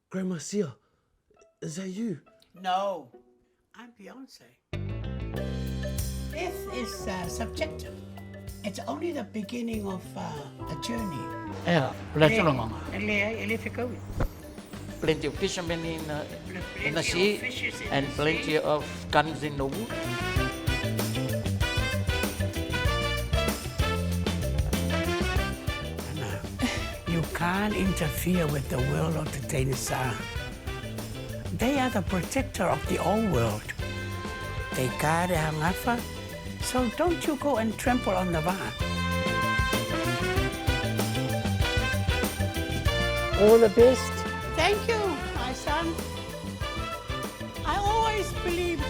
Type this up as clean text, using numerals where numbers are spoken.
Grandma Sia, is that you? No, I'm Beyonce. Death is subjective. It's only the beginning of a journey. Yeah, let's go. Plenty of fishermen in the sea and plenty of guns in the wood. You can't interfere with the will of the Tenesa. They are the protector of the old world. They guard the hangafa, so don't you go and trample on the va. All the best. Thank you, my son. I always believed